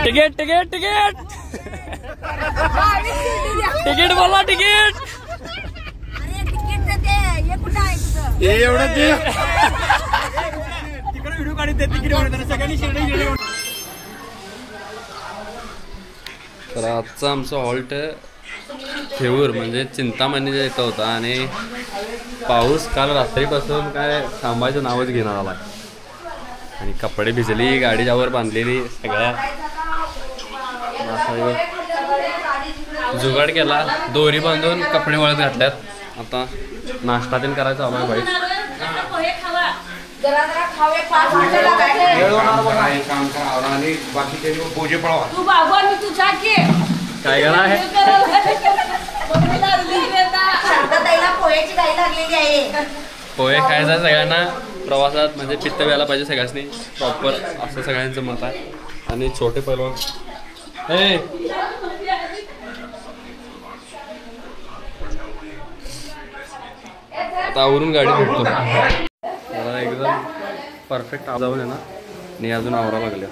Ticket ticket ticket ticket बोला ticket एवढं तिकडे व्हिडिओ काढत तिकीट सगळ्यांनी. तर आजचा आमचा हॉल्ट थेऊर म्हणजे चिंतामणीच्या इथं होता आणि पाऊस काल रात्रीपासून काय थांबायचं नावच घेणार आला आणि कपडे भिजली, गाडीच्यावर बांधलेली सगळ्या जुगाड केला, दोरी बांधून कपडे वळत घातल्यात. आता नाश्ता तीन करायचा आम्हाला बाई काम करा आणि बाकीचे पूजे पळवा काय करा आहे. पोहे खायचा सगळ्यांना प्रवासात म्हणजे पित्त व्हायला पाहिजे सगळ्यांनी प्रॉपर असं सगळ्यांचं मत आहे. आणि छोटे पैलवान आता आवरून गाडी भेटतो मला एकदम परफेक्ट आवरून आहे ना आणि अजून आवरा लागल्या.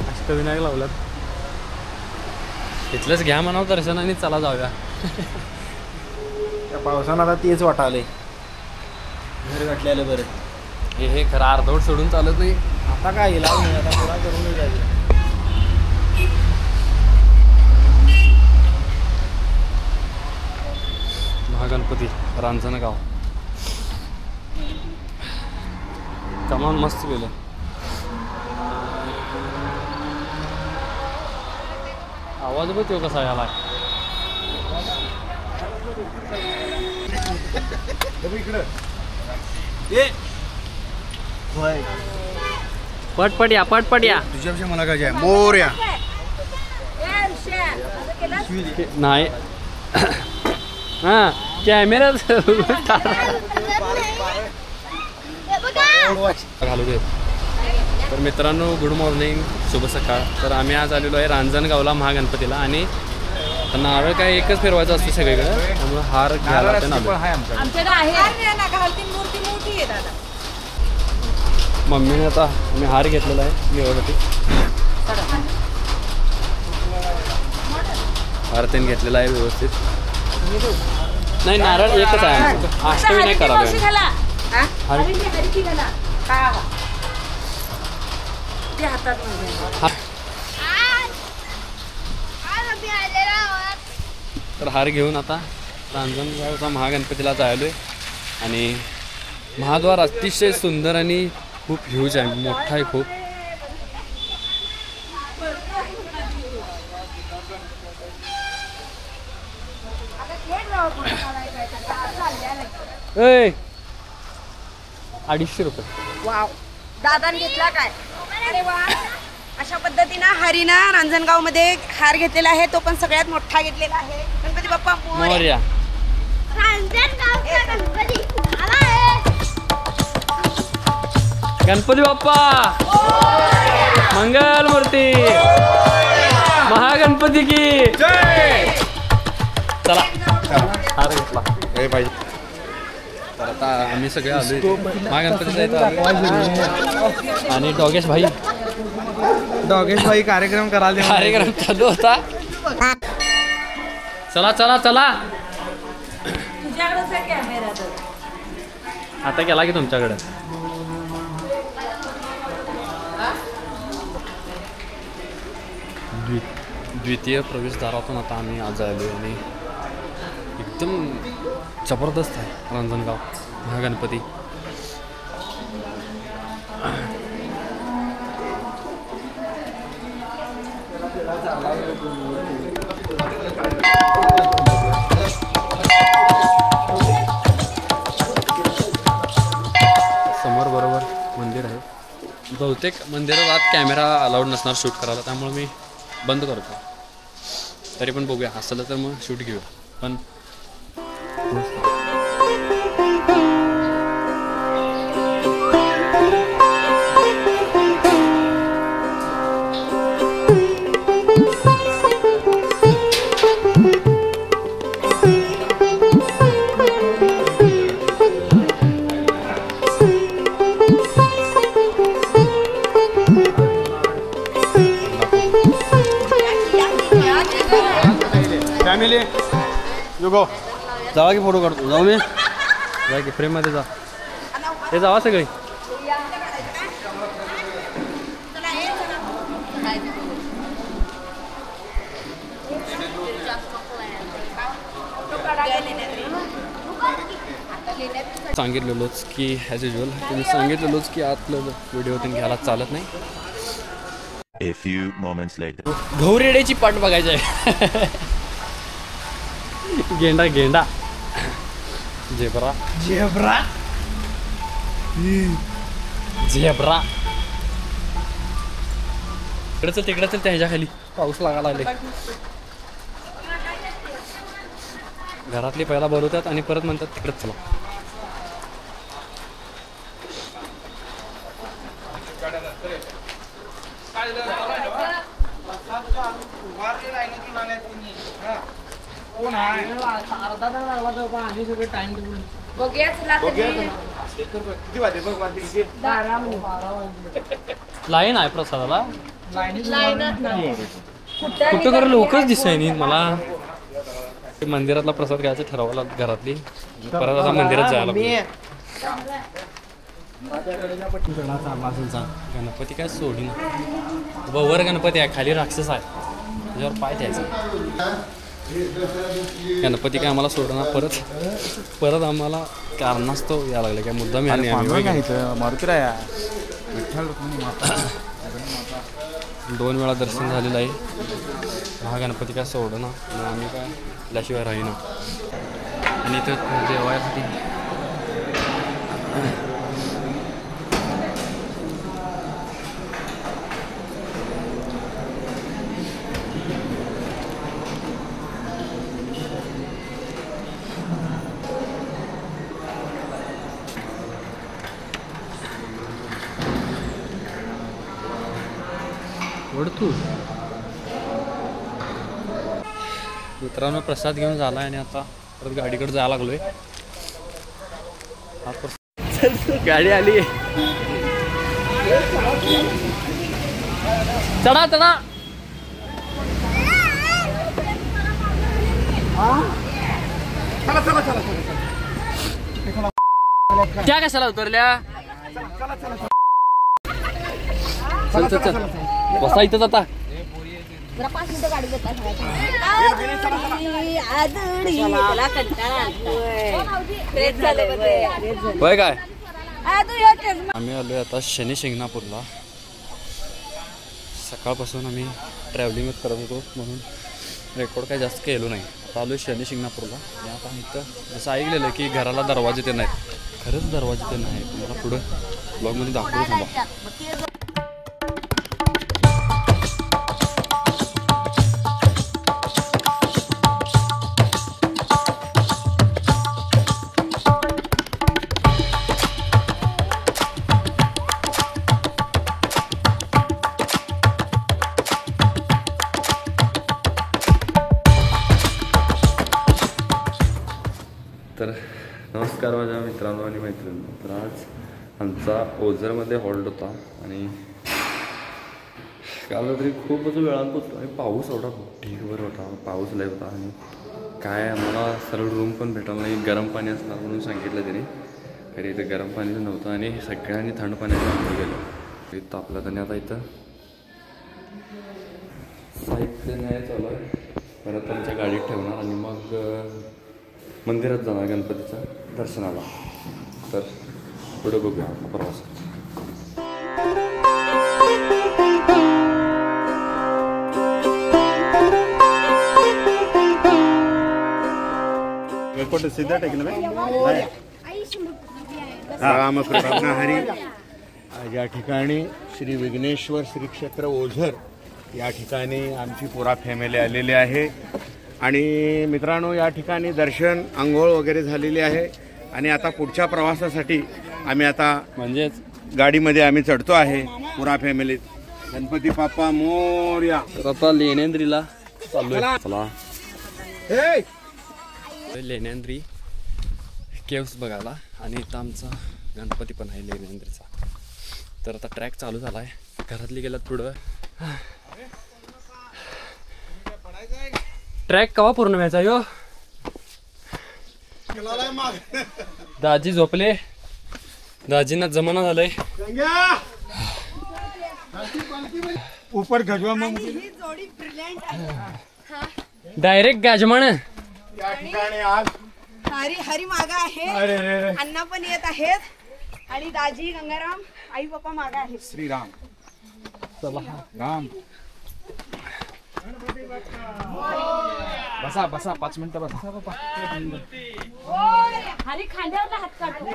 अष्टविनायक लावल्यात इथलंच घ्या म्हणावं दर्शन आणि चला जाऊया. त्या पावसानं आता तेच वाटाले घर गाठलेलं बरं. हे खरं अर्धवट सोडून चालत नाही. आता काय येईल आता पुरा करून जायचं. महागणपती रांजणगाव कमान मस्त गेलं. आवाज बघ तो कसा याला पटपट या तुझ्यापेक्षा मला काय आहे मोर्या नाही हा कॅमेऱ्यात घालू दे. तर मित्रांनो गुड मॉर्निंग, शुभ सकाळ. तर आम्ही आज आलेलो आहे रांजणगावला महागणपतीला आणि नारळ काय एकच फिरवायचं असतं सगळीकडे त्यामुळे हार घ्यायला मम्मीने आता आम्ही हार घेतलेला आहे देवासाठी. हार त्यांनी घेतलेला आहे व्यवस्थित. नाही नारळ एकच आहे अष्टविनायक करावे. तर हार घेऊन आता रांजणगावचा महागणपतीला जायलोय आणि महाद्वार अतिशय सुंदर आणि खूप ह्यूज आहे, मोठा आहे खूप. ए 250 रुपये. वाव दादाने घेतला काय. अरे वा अशा पद्धतीनं हरीनं रांजणगाव मध्ये हार घेतलेला आहे, तो पण सगळ्यात मोठा घेतलेला आहे. गणपती बाप्पा मोरया. गणपती बाप्पा मंगल मूर्ती महागणपती की चला हार घेतला पाहिजे. तर आता आम्ही सगळे आलो महागणपतीचा इथं आणि डॉगेश भाई कार्यक्रम चालू होता. चला चला चला आता गेला की तुमच्याकडे. द्वितीय प्रवेशद्वारातून आता आम्ही आज आलो आणि एकदम जबरदस्त आहे रांजणगाव महागणपती. समोर बरोबर मंदिर आहे. बहुतेक मंदिरात आत कॅमेरा अलाउड नसणार शूट करायला, त्यामुळे मी बंद करतो. तरी पण बघूया, असलं तर मग शूट घेऊया. पण फॅमिली यू गो. जावा की फोटो काढतो. जाऊ मी जा की फ्रेममध्ये जा. ते जावा सगळे. सांगितलेलोच की ॲज युजल तुम्ही सांगितलेलोच की आतलं व्हिडिओ तुम्ही घ्यायला चालत नाही. A few moments later. घोरेड्याची पाठ बघायची आहे. गेंडा गेंडा झेब्रा झेब्रा झेब्रा. तिकडे चल त्या ह्याच्या खाली पाऊस लागायला लागले. घरातली पहिला बोलवतात आणि परत म्हणतात तिकडेच चला. लाईन आहे प्रसादाला. कुठं खरं लोकच दिसाय नाही मला. मंदिरातला प्रसाद घ्यायचं ठरवला घरातली. परत आता मंदिरात जायला गणपती काय सोडी ना. वर गणपती आहे खाली राक्षस आहे त्याच्यावर पाय द्यायचा. गणपती काय आम्हाला सोडणार. परत आम्हाला कारणास्तव यायला लागलं काय मुद्दा मी मारुतीराया 2 वेळा दर्शन झालेलं आहे. हा गणपती काय सोडना आणि आम्ही काय त्याशिवाय राहीना. आणि इथं देवासाठी तू मित्रांनो प्रसाद घेऊन झाला आणि आता परत गाडीकडे जायला लागलोय. गाडी आली. चढा चढा. त्या कशाला उतरल्या. चल चल चल बसा इथंच आता. होय काय आम्ही आलोय आता शनी शिंगणापूरला. सकाळपासून आम्ही ट्रॅव्हलिंगच करत होतो म्हणून रेकॉर्ड काय जास्त केलो नाही. आता आलोय शनी शिंगणापूरला. आणि आता इथं जसं ऐकलेलं की घराला दरवाजे ते नाहीत. खरंच दरवाजे ते नाही. तुम्हाला पुढं ब्लॉगमध्ये दाखवतो थांबा. तर नमस्कार माझ्या मित्रांनो आणि मैत्रिणींनो. तर आज आमचा ओझरमध्ये हॉल्ट होता आणि काल तरी खूपच वेळात पोचतो आणि पाऊस एवढा ढीगभर होता. पाऊस लय होता आणि काय आम्हाला सरळ रूम पण भेटला नाही. गरम पाणी असणार म्हणून सांगितलं त्याने. तरी इथं गरम पाणीचं नव्हतं आणि सगळ्यांनी थंड पाण्याचं अंतर गेलं. इथं तापलं त्याने. आता इथं साहित्य नाही चालू आहे. परत आमच्या गाडीत ठेवणार आणि मग मंदिरात जाणार गणपतीच्या दर्शनाला. तर पुढे बघूया प्रवास. सीधा टेकलं रामकृष्ण हरी. या ठिकाणी श्री विघ्नेश्वर श्री क्षेत्र ओझर या ठिकाणी आमची पुरा फॅमिली आलेली आहे. आणि मित्रांनो या ठिकाणी दर्शन आंघोळ वगैरे झालेली आहे. आणि आता पुढच्या प्रवासासाठी आम्ही आता म्हणजेच गाडीमध्ये आम्ही चढतो आहे पुरा फॅमिलीत. गणपती बाप्पा मोरया. तर आता लेण्याद्रीला चाललोय. चला लेण्याद्री केव्स बघायला. आणि इथं आमचा गणपती पण आहे लेण्याद्रीचा. तर आता ट्रॅक चालू झाला आहे. घरातली गेल्यात पुढं ट्रॅक कवा पूर्ण व्हायचा यो? दाजी झोपले, दाजींना जमाना झालंय. ऊपर गजवा मग ही जोडी ब्रिलियंट आहे. डायरेक्ट गाजमान. या ठिकाणी आज हरी मागा आहे, अण्णा पण येत आहेत आणि दाजी गंगाराम आई पप्पा मागा आहेत. श्रीराम चला राम. बसा बसा 5 मिनिटं बसा. हरी खांद्यावरला हात काढतो.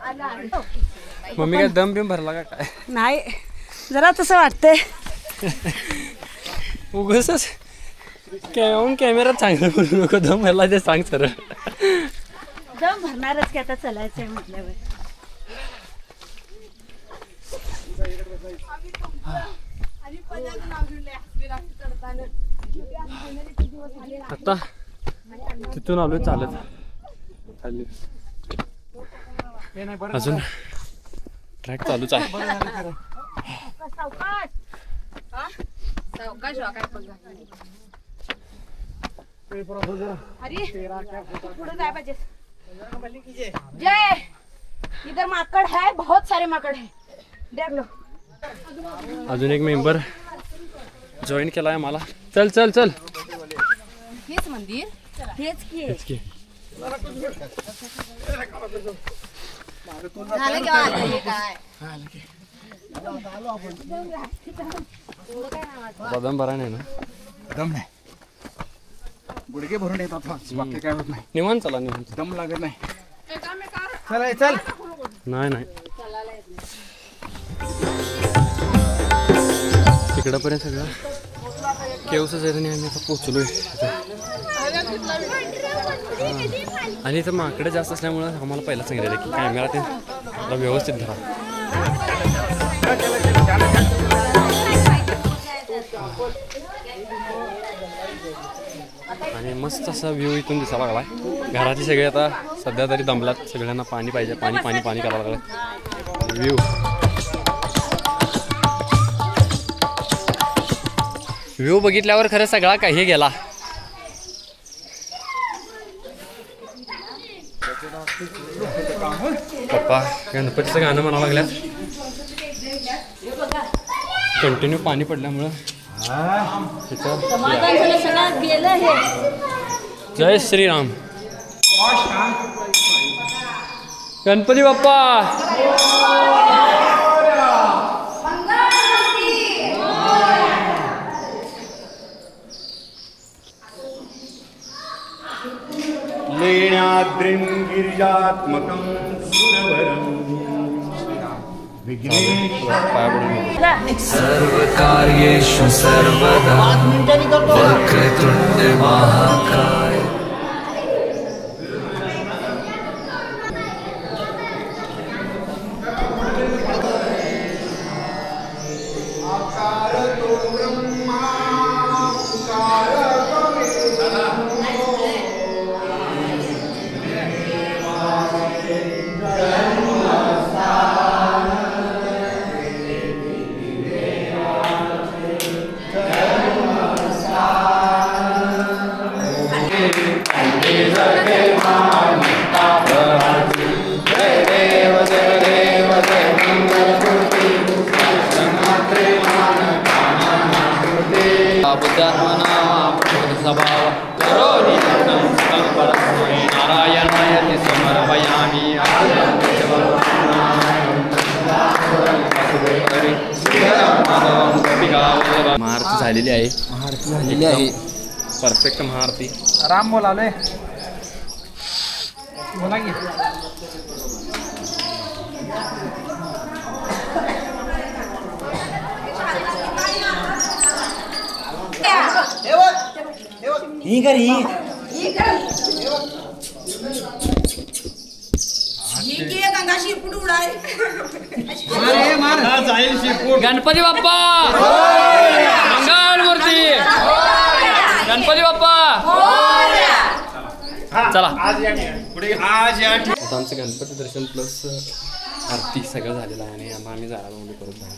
आलं. मम्मी काय दम बिम भरला का काय? नाही, जरा तसं वाटतंय. उगाच कॅमेरा चांगला करू नको, दम भरला ते सांग सर. दम भरणारच की आता चलायचंय म्हटल्यावर. आता तिथून आलोय चालत खाली. अजून ट्रॅक चालूच आहे. पुढे जाय पाहिजे. जय, इधर माकड है, बहुत सारे माकड है, देख लो. अजून एक मेंबर जॉईन केलाय मला. चल चल चल. हेच मंदिर, हेच की. तेच की. झालं की हे काय? बदाम बरा नाही ना? दम नाही, गुडघे भरून येतात. बाकी काय होत नाही. निवांत चला, निवांत. दम लागत नाही. चल नाही नाही तिकडपर्यंत सगळं केवसच आहे आणि आम्ही आता पोचलोय. आणि इथं माकडं जास्त असल्यामुळं आम्हाला पहिला सांगितलं की कॅमेरा ते व्यवस्थित धरा. आणि मस्त असा व्ह्यू इथून दिसायला लागलाय. घरातले सगळे आता सध्या तरी दमलात, सगळ्यांना पाणी पाहिजे, पाणी पाणी पाणी करायला लागलं. व्ह्यू व्ह्यू बघितल्यावर खरं सगळा काही गेला. पप्पा गणपतीचं गाणं म्हणावं लागल्यात. कंटिन्यू पाणी पडल्यामुळं जय श्रीराम. गणपती बाप्पा. लेण्याद्रिं गिरिजात्मकं सुरवरं सर्वकार्येषु सर्वदा वक्रतुण्ड महाकाय. नारायणाय समर्पयामि. महाआरती झालेली आहे. परफेक्ट महाआरती. राम बोलावले. बोला की. ही कर ही. गणपती बाप्पा मंगलमूर्ती. गणपती बाप्पा. चला आता आमचं गणपती दर्शन प्लस आरती सगळं झालेलं आहे आणि आम्ही जायला म्हणजे परत जाणार.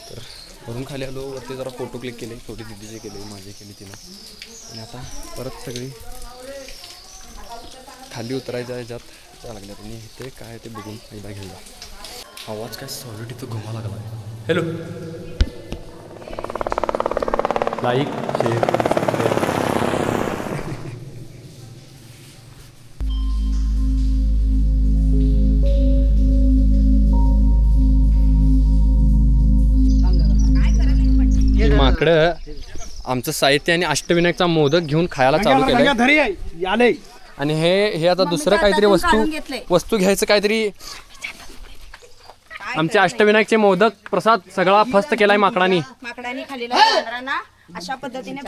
तर वरून खाली आलो, वरती जरा फोटो क्लिक केले, छोटी दिदीचे केले, माझे केले तिनं. आणि आता परत सगळी खाली उतरायच्या ह्याच्यात जा लागल्या. तुम्ही इथे काय ते बघून एकदा घेऊया. आवाज काय सॉलिड इथं घुमा लागला. Hello, like share. माकडं आमचं साहित्य आणि अष्टविनायकचा मोदक घेऊन खायला चालू केलं. आणि हे आता दुसरं काहीतरी वस्तू घ्यायचं काहीतरी. आमचे अष्टविनायकचे मोदक प्रसाद सगळा फस्त केलाय माकडांनी खाल्लेला अशा पद्धतीने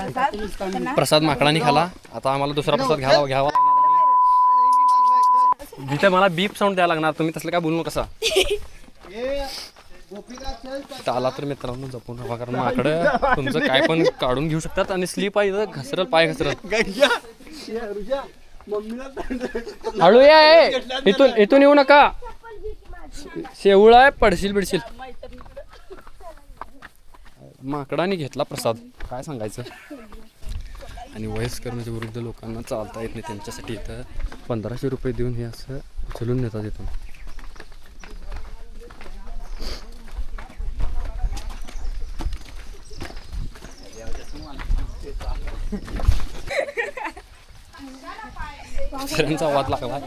प्रसाद माकडांनी खाला. आता आम्हाला दुसरा प्रसाद घ्यावा. जिथे मला बीप साऊंड द्यायला लागणार. तुम्ही तसलं काय बोलू नका. कसा आला तर मित्रांनो जपून राहा, कारण माकडं तुमचं काय पण काढून घेऊ शकतात. आणि स्लीप आहे घसरल, पाय घसरल. हळू या, इथून येऊ नका. शेवळ आहे, पडशील. माकडाने घेतला प्रसाद, काय सांगायचं. आणि वयस्करच्या वृद्ध लोकांना चालता येत नाही, त्यांच्यासाठी इथं 1500 रुपये देऊन हे असं उचलून नेतात इथून. सरांचा आवाज लागला.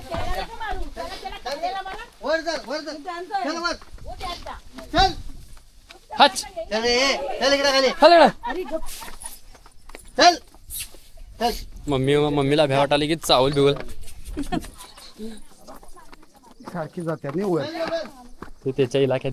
मम्मीला भ्या वाटाली की चावल बिवल सारखी जाते नाही वर. ते त्याच्या इलाक्यात.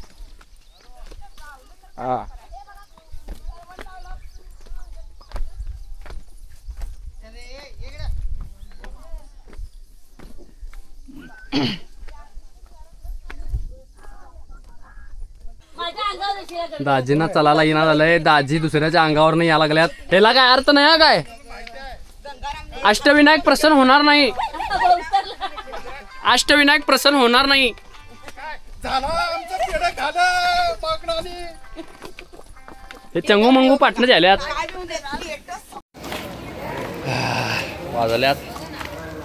दाजींना चलायला येणार झालंय. दाजी दुसऱ्याच्या अंगावर नाही या लागल्यात. त्याला काय अर्थ नाही. काय अष्टविनायक प्रसन्न होणार नाही. अष्टविनायक प्रसन्न होणार नाही. हे चंगू मंगू पाटणं झाल्यात. वाजल्यात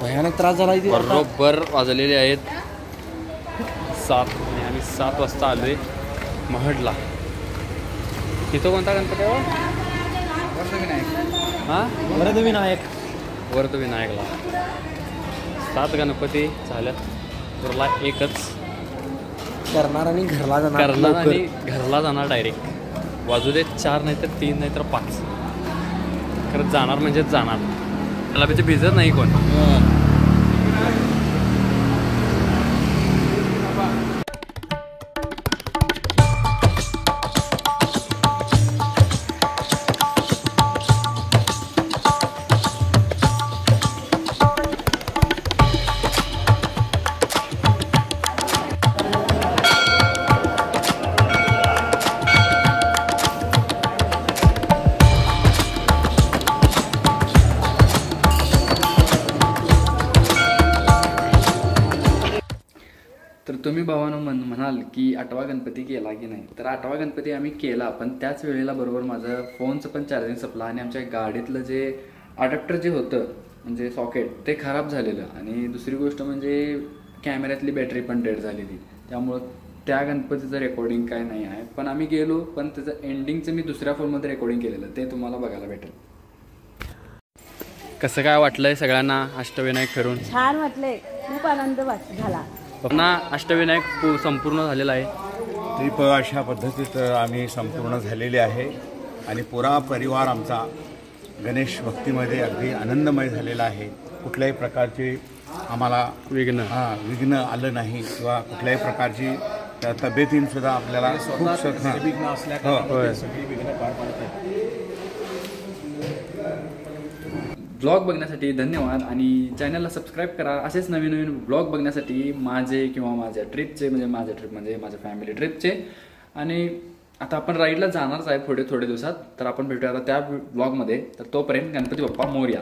भयानक त्रास झाला. बरोबर वाजलेले आहेत 7 आणि आम्ही 7 वाजता आलोय महडला. तिथं कोणता गणपती आहे? वरदविनायकला 7 गणपती झाल्यात. उरला एकच करणार आणि घरला जाणार डायरेक्ट. वाजू दे 4 नाही तर 3 नाही तर 5. खरंच जाणार म्हणजे जाणार. त्याला तिथे भिजत नाही कोण. तर तुम्ही भावानं म्हणाल की 8वा गणपती केला की नाही, तर 8वा गणपती आम्ही केला, पण त्याच वेळेला बरोबर माझं फोनचं पण चार्जिंग संपला आणि आमच्या गाडीतलं जे अडॅप्टर जे होतं म्हणजे सॉकेट ते खराब झालेलं. आणि दुसरी गोष्ट म्हणजे कॅमेऱ्यातली बॅटरी पण डेड झालेली. त्यामुळं त्या गणपतीचं रेकॉर्डिंग काय नाही आहे. पण आम्ही गेलो, पण त्याचं एंडिंगचं मी दुसऱ्या फोनमध्ये रेकॉर्डिंग केलेलं, ते तुम्हाला बघायला भेटेल. कसं काय वाटलंय सगळ्यांना अष्टविनायक फिरून? छान वाटले, खूप आनंद झाला. पुन्हा अष्टविनायक संपूर्ण झालेला आहे. ट्रिप अशा पद्धतीत आम्ही संपूर्ण झालेली आहे आणि पुरा परिवार आमचा गणेश भक्तीमध्ये अगदी आनंदमय झालेला आहे. कुठल्याही प्रकारचे आम्हाला विघ्न आलं नाही किंवा कुठल्याही प्रकारची तब्येतींसुद्धा आपल्याला खूप विघ्न असल्यामुळे सगळी विघ्न पार पडतात. ब्लॉग बघण्यासाठी धन्यवाद आणि चॅनलला सबस्क्राईब करा. असेच नवीन नवीन ब्लॉग बघण्यासाठी माझे किंवा माझ्या ट्रिपचे म्हणजे माझ्या फॅमिली ट्रिपचे. आणि आता आपण राईडला जाणारच आहे थोडे दिवसात, तर आपण भेटूया आता त्या ब्लॉगमध्ये. तर तोपर्यंत गणपती बाप्पा मोरया.